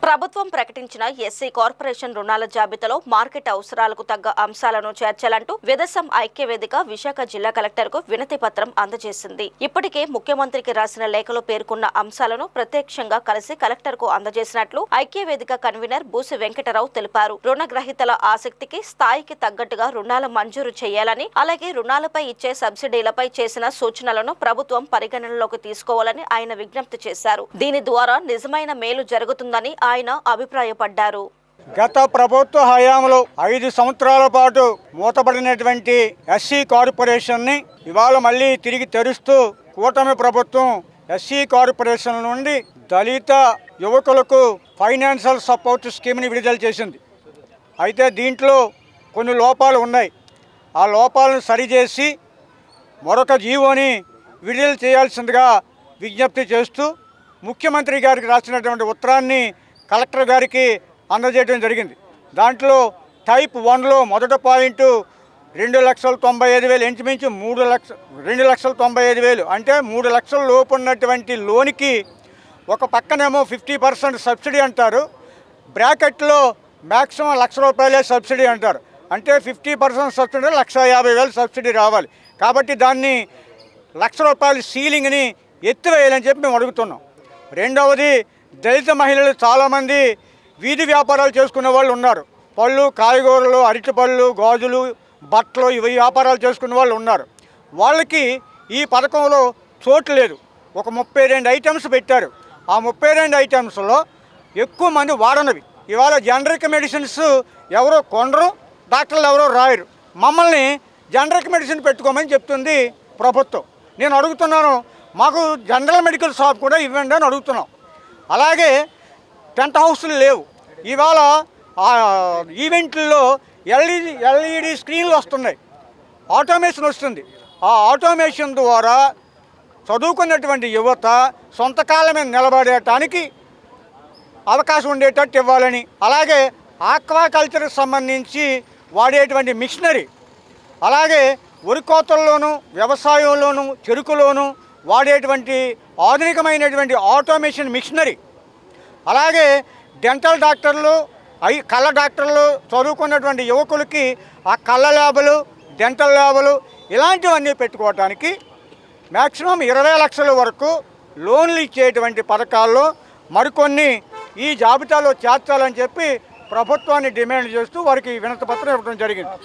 ప్రభుత్వం ప్రకటించిన SC corporation రుణాల జాబితాలో మార్కెట్ అవసరాలకు తగ్గ అంశాలను చేర్చాలంటూ విదసం ఐక్యవేదిక విశాఖ జిల్లా కలెక్టర్కు వినతి పత్రం అందజేసింది. ఇప్పటికే ముఖ్యమంత్రికి రాసిన లేఖలో పేర్కొన్న అంశాలను ప్రత్యక్షంగా కలిసి కలెక్టర్కు అందజేసినట్లు ఐక్యవేదిక కన్వీనర్ బూసి వెంకటరావు తెలిపారు. రుణగ్రహీతల ఆసక్తికి స్థాయికి తగ్గట్టుగా రుణాలు మంజూరు చేయాలని, అలాగే రుణాలపై ఇచ్చే సబ్సిడీలపై చేసిన సూచనలను ప్రభుత్వం పరిగణనలోకి తీసుకోవాలని ఆయన విజ్ఞప్తి చేశారు. దీని ద్వారా నిజమైన మేలు జరుగుతుందని ఆయన అభిప్రాయపడ్డారు. గత ప్రభుత్వ హయాంలో 5 సంవత్సరాల పాటు మూతపడినటువంటి ఎస్సీ కార్పొరేషన్ని ఇవాళ మళ్ళీ తిరిగి తెరుస్తూ కూటమి ప్రభుత్వం ఎస్సీ కార్పొరేషన్ నుండి దళిత యువకులకు ఫైనాన్షియల్ సపోర్ట్ స్కీమ్ని విడుదల చేసింది. అయితే దీంట్లో కొన్ని లోపాలు ఉన్నాయి. ఆ లోపాలను సరిచేసి మరొక జీవోని విడుదల చేయాల్సిందిగా విజ్ఞప్తి చేస్తూ ముఖ్యమంత్రి గారికి రాసినటువంటి ఉత్తరాన్ని కలెక్టర్ గారికి అందజేయడం జరిగింది. దాంట్లో టైప్ 1లో మొదటి పాయింట్ 2,95,000 ఇంచుమించు 2,95,000 అంటే 3 లక్షల లోపు ఉన్నటువంటి లోనికి ఒక పక్కనేమో 50% సబ్సిడీ అంటారు, బ్రాకెట్లో మ్యాక్సిమం ₹1,00,000 సబ్సిడీ అంటారు. అంటే 50% సబ్సిడీ 1,50,000 సబ్సిడీ రావాలి. కాబట్టి దాన్ని ₹1,00,000 సీలింగ్ని ఎత్తివేయాలని చెప్పి మేము అడుగుతున్నాం. రెండవది, దళిత మహిళలు చాలామంది వీధి వ్యాపారాలు చేసుకునే వాళ్ళు ఉన్నారు. పళ్ళు, కాయగూరలు, అరటిపళ్ళు, గాజులు, బట్టలు ఇవి వ్యాపారాలు చేసుకునే వాళ్ళు ఉన్నారు. వాళ్ళకి ఈ పథకంలో చోటు లేదు. ఒక 32 ఐటమ్స్ పెట్టారు. ఆ 32 ఐటమ్స్లో ఎక్కువ మంది వాడనవి. ఇవాళ జనరిక్ మెడిసిన్స్ ఎవరో కొనరు, డాక్టర్లు ఎవరో రాయరు. మమ్మల్ని జనరిక్ మెడిసిన్ పెట్టుకోమని చెప్తుంది ప్రభుత్వం. నేను అడుగుతున్నాను, మాకు జనరల్ మెడికల్ షాప్ కూడా ఇవ్వండి అని అడుగుతున్నాం. అలాగే టెంట్ హౌస్లు లేవు. ఇవాళ ఈవెంట్లలో ఎల్ఈడి స్క్రీన్లు వస్తున్నాయి, ఆటోమేషన్ వస్తుంది. ఆ ఆటోమేషన్ ద్వారా చదువుకున్నటువంటి యువత సొంత కాళ్ళ మీద నిలబడటానికి అవకాశం ఉండేటట్టు ఇవ్వాలని, అలాగే ఆక్వాకల్చర్కి సంబంధించి వాడేటువంటి మిషనరీ, అలాగే వరి కోతల్లోనూ వ్యవసాయంలోనూ చెరుకులోనూ వాడేటువంటి ఆధునికమైనటువంటి ఆటోమేషన్ మిషనరీ, అలాగే డెంటల్ డాక్టర్లు, కళ్ళ డాక్టర్లు చదువుకున్నటువంటి యువకులకి ఆ కళ్ళ ల్యాబులు, డెంటల్ ల్యాబులు ఇలాంటివన్నీ పెట్టుకోవటానికి మ్యాక్సిమం 20 లక్షల వరకు లోన్లు ఇచ్చేటువంటి పథకాల్లో మరికొన్ని ఈ జాబితాలో చేర్చాలని చెప్పి ప్రభుత్వాన్ని డిమాండ్ చేస్తూ వారికి వినతి పత్రం ఇవ్వడం జరిగింది.